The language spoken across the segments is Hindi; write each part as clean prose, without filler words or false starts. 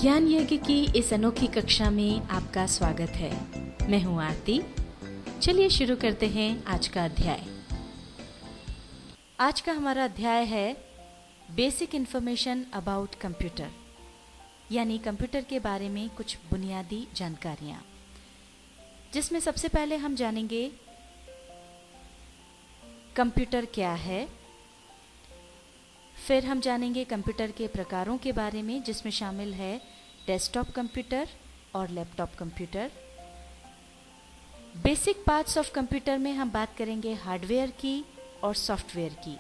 ज्ञान यज्ञ की इस अनोखी कक्षा में आपका स्वागत है। मैं हूं आरती। चलिए शुरू करते हैं आज का अध्याय। आज का हमारा अध्याय है बेसिक इन्फॉर्मेशन अबाउट कंप्यूटर, यानी कंप्यूटर के बारे में कुछ बुनियादी जानकारियां, जिसमें सबसे पहले हम जानेंगे कंप्यूटर क्या है। फिर हम जानेंगे कंप्यूटर के प्रकारों के बारे में, जिसमें शामिल है डेस्कटॉप कंप्यूटर और laptop computer. Basic parts of computer में हम बात करेंगे हार्डवेयर की और सॉफ्टवेयर की।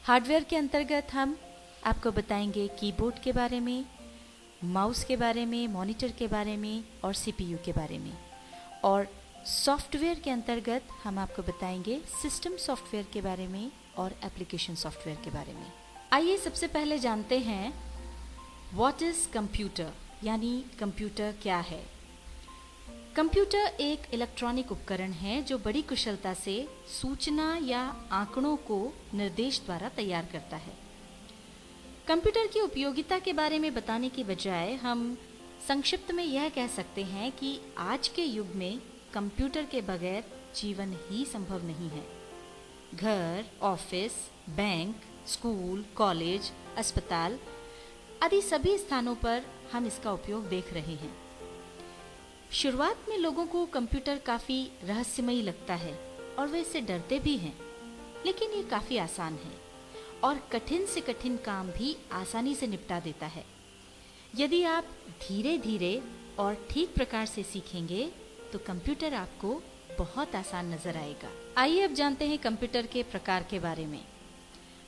हार्डवेयर के अंतर्गत हम आपको बताएंगे कीबोर्ड के बारे में, माउस के बारे में, मॉनिटर के बारे में और सीपीयू के बारे में। और सॉफ्टवेयर के अंतर्गत हम आपको बताएंगे सिस्टम सॉफ्टवेयर के बारे में और एप्लीकेशन सॉफ्टवेयर के बारे में। आइए सबसे पहले जानते हैं व्हाट इज कंप्यूटर, यानी कंप्यूटर क्या है। कंप्यूटर एक इलेक्ट्रॉनिक उपकरण है जो बड़ी कुशलता से सूचना या आंकड़ों को निर्देश द्वारा तैयार करता है। कंप्यूटर की उपयोगिता के बारे में बताने की बजाय हम संक्षिप्त में यह कह सकते हैं कि आज के युग में कंप्यूटर के बगैर जीवन ही संभव नहीं है। घर, ऑफिस, बैंक, स्कूल, कॉलेज, अस्पताल आदि सभी स्थानों पर हम इसका उपयोग देख रहे हैं। शुरुआत में लोगों को कंप्यूटर काफ़ी रहस्यमयी लगता है और वे इससे डरते भी हैं, लेकिन ये काफ़ी आसान है और कठिन से कठिन काम भी आसानी से निपटा देता है। यदि आप धीरे धीरे और ठीक प्रकार से सीखेंगे तो कंप्यूटर आपको बहुत आसान नजर आएगा। आइए अब जानते हैं कंप्यूटर के प्रकार के बारे में।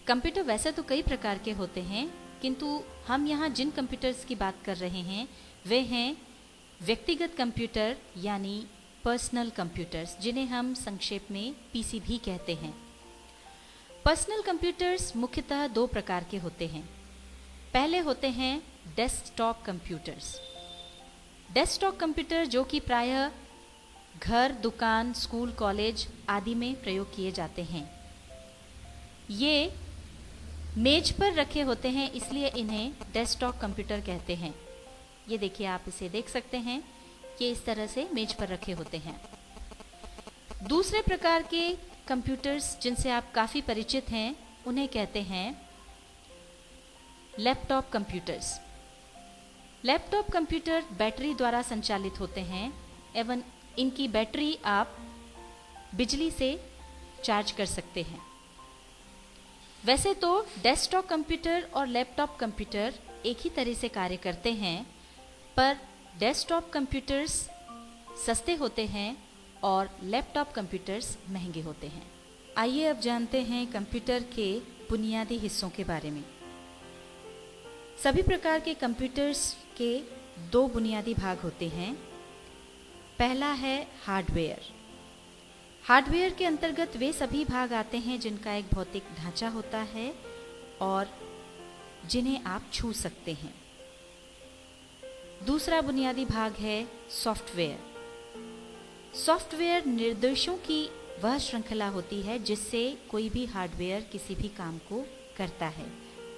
कंप्यूटर वैसे तो कई प्रकार के होते हैं, किंतु हम यहाँ जिन कंप्यूटर्स की बात कर रहे हैं वे हैं व्यक्तिगत कंप्यूटर, यानी पर्सनल कंप्यूटर्स, जिन्हें हम संक्षेप में पीसी भी कहते हैं। पर्सनल कंप्यूटर्स मुख्यतः दो प्रकार के होते हैं। पहले होते हैं डेस्कटॉप कंप्यूटर्स। डेस्कटॉप कंप्यूटर जो कि प्रायः घर, दुकान, स्कूल, कॉलेज आदि में प्रयोग किए जाते हैं। ये मेज पर रखे होते हैं, इसलिए इन्हें डेस्कटॉप कंप्यूटर कहते हैं। ये देखिए, आप इसे देख सकते हैं, ये इस तरह से मेज पर रखे होते हैं। दूसरे प्रकार के कंप्यूटर्स जिनसे आप काफ़ी परिचित हैं उन्हें कहते हैं laptop computers. Laptop computer battery द्वारा संचालित होते हैं एवं इनकी बैटरी आप बिजली से चार्ज कर सकते हैं। वैसे तो डेस्कटॉप कंप्यूटर और लैपटॉप कंप्यूटर एक ही तरह से कार्य करते हैं, पर डेस्कटॉप कंप्यूटर्स सस्ते होते हैं और लैपटॉप कंप्यूटर्स महंगे होते हैं। आइए अब जानते हैं कंप्यूटर के बुनियादी हिस्सों के बारे में। सभी प्रकार के कंप्यूटर्स के दो बुनियादी भाग होते हैं। पहला है हार्डवेयर। हार्डवेयर के अंतर्गत वे सभी भाग आते हैं जिनका एक भौतिक ढांचा होता है और जिन्हें आप छू सकते हैं। दूसरा बुनियादी भाग है सॉफ्टवेयर। सॉफ्टवेयर निर्देशों की वह श्रृंखला होती है जिससे कोई भी हार्डवेयर किसी भी काम को करता है,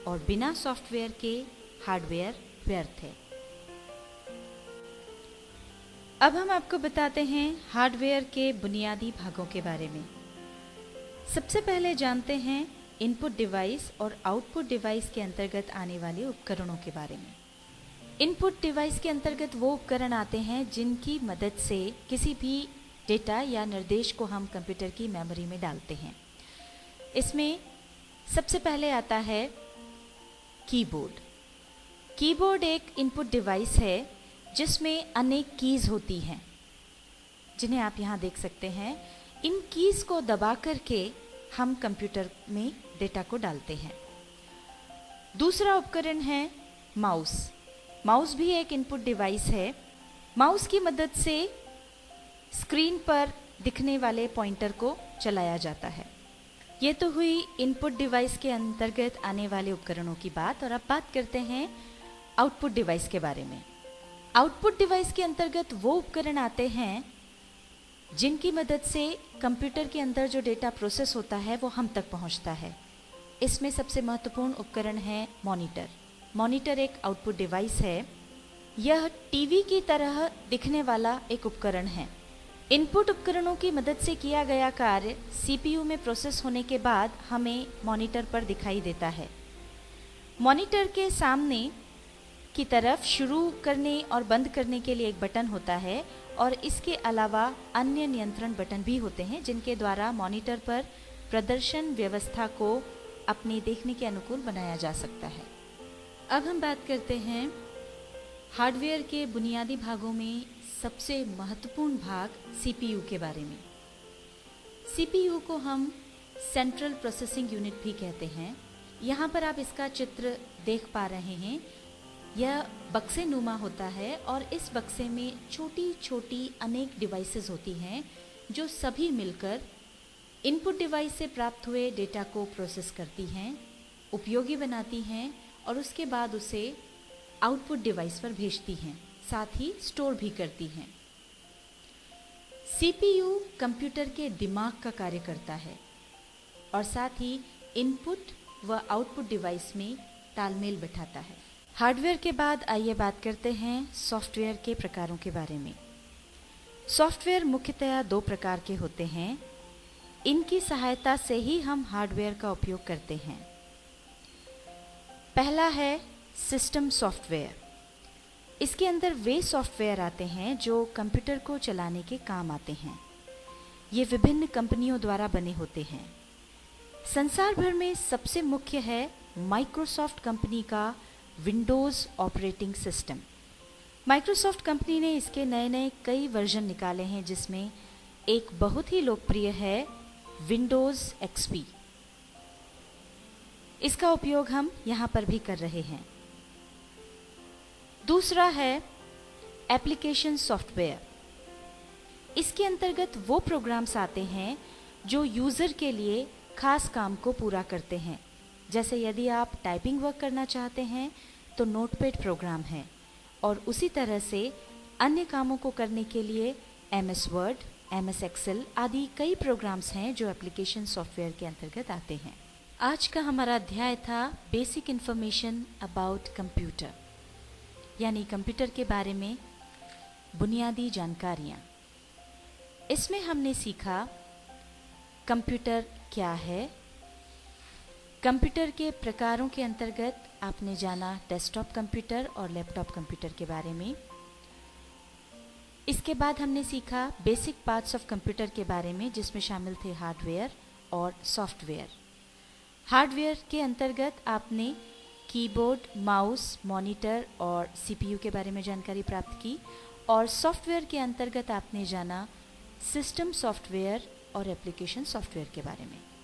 और बिना सॉफ्टवेयर के हार्डवेयर व्यर्थ है। अब हम आपको बताते हैं हार्डवेयर के बुनियादी भागों के बारे में। सबसे पहले जानते हैं इनपुट डिवाइस और आउटपुट डिवाइस के अंतर्गत आने वाले उपकरणों के बारे में। इनपुट डिवाइस के अंतर्गत वो उपकरण आते हैं जिनकी मदद से किसी भी डेटा या निर्देश को हम कंप्यूटर की मेमोरी में डालते हैं। इसमें सबसे पहले आता है कीबोर्ड। कीबोर्ड एक इनपुट डिवाइस है जिसमें अनेक कीज होती हैं, जिन्हें आप यहाँ देख सकते हैं। इन कीज को दबा करके हम कंप्यूटर में डेटा को डालते हैं। दूसरा उपकरण है माउस। माउस भी एक इनपुट डिवाइस है। माउस की मदद से स्क्रीन पर दिखने वाले पॉइंटर को चलाया जाता है। ये तो हुई इनपुट डिवाइस के अंतर्गत आने वाले उपकरणों की बात, और अब बात करते हैं आउटपुट डिवाइस के बारे में। आउटपुट डिवाइस के अंतर्गत वो उपकरण आते हैं जिनकी मदद से कंप्यूटर के अंदर जो डेटा प्रोसेस होता है वो हम तक पहुंचता है। इसमें सबसे महत्वपूर्ण उपकरण है मॉनिटर। मॉनिटर एक आउटपुट डिवाइस है। यह टीवी की तरह दिखने वाला एक उपकरण है। इनपुट उपकरणों की मदद से किया गया कार्य सीपीयू में प्रोसेस होने के बाद हमें मॉनिटर पर दिखाई देता है। मॉनिटर के सामने की तरफ शुरू करने और बंद करने के लिए एक बटन होता है और इसके अलावा अन्य नियंत्रण बटन भी होते हैं जिनके द्वारा मॉनिटर पर प्रदर्शन व्यवस्था को अपने देखने के अनुकूल बनाया जा सकता है। अब हम बात करते हैं हार्डवेयर के बुनियादी भागों में सबसे महत्वपूर्ण भाग सीपीयू के बारे में। सीपीयू को हम सेंट्रल प्रोसेसिंग यूनिट भी कहते हैं। यहाँ पर आप इसका चित्र देख पा रहे हैं। यह बक्से नुमा होता है और इस बक्से में छोटी छोटी अनेक डिवाइसेस होती हैं जो सभी मिलकर इनपुट डिवाइस से प्राप्त हुए डेटा को प्रोसेस करती हैं, उपयोगी बनाती हैं और उसके बाद उसे आउटपुट डिवाइस पर भेजती हैं, साथ ही स्टोर भी करती हैं। सीपीयू कंप्यूटर के दिमाग का कार्य करता है और साथ ही इनपुट व आउटपुट डिवाइस में तालमेल बिठाता है। हार्डवेयर के बाद आइए बात करते हैं सॉफ्टवेयर के प्रकारों के बारे में। सॉफ्टवेयर मुख्यतया 2 प्रकार के होते हैं। इनकी सहायता से ही हम हार्डवेयर का उपयोग करते हैं। पहला है सिस्टम सॉफ्टवेयर। इसके अंदर वे सॉफ्टवेयर आते हैं जो कंप्यूटर को चलाने के काम आते हैं। ये विभिन्न कंपनियों द्वारा बने होते हैं। संसार भर में सबसे मुख्य है माइक्रोसॉफ्ट कंपनी का Windows operating system. Microsoft company ने इसके नए नए कई वर्जन निकाले हैं जिसमें एक बहुत ही लोकप्रिय है विंडोज़ एक्सपी। इसका उपयोग हम यहाँ पर भी कर रहे हैं। दूसरा है एप्लीकेशन सॉफ्टवेयर। इसके अंतर्गत वो प्रोग्राम्स आते हैं जो यूज़र के लिए खास काम को पूरा करते हैं। जैसे यदि आप टाइपिंग वर्क करना चाहते हैं तो नोटपैड प्रोग्राम है और उसी तरह से अन्य कामों को करने के लिए एमएस वर्ड, एमएस एक्सेल आदि कई प्रोग्राम्स हैं जो एप्लीकेशन सॉफ्टवेयर के अंतर्गत आते हैं। आज का हमारा अध्याय था बेसिक इन्फॉर्मेशन अबाउट कंप्यूटर, यानी कंप्यूटर के बारे में बुनियादी जानकारियाँ। इसमें हमने सीखा कंप्यूटर क्या है। कंप्यूटर के प्रकारों के अंतर्गत आपने जाना डेस्कटॉप कंप्यूटर और लैपटॉप कंप्यूटर के बारे में। इसके बाद हमने सीखा बेसिक पार्ट्स ऑफ कंप्यूटर के बारे में जिसमें शामिल थे हार्डवेयर और सॉफ्टवेयर। हार्डवेयर के अंतर्गत आपने कीबोर्ड, माउस, मॉनिटर और सीपीयू के बारे में जानकारी प्राप्त की और सॉफ्टवेयर के अंतर्गत आपने जाना सिस्टम सॉफ्टवेयर और एप्लीकेशन सॉफ्टवेयर के बारे में।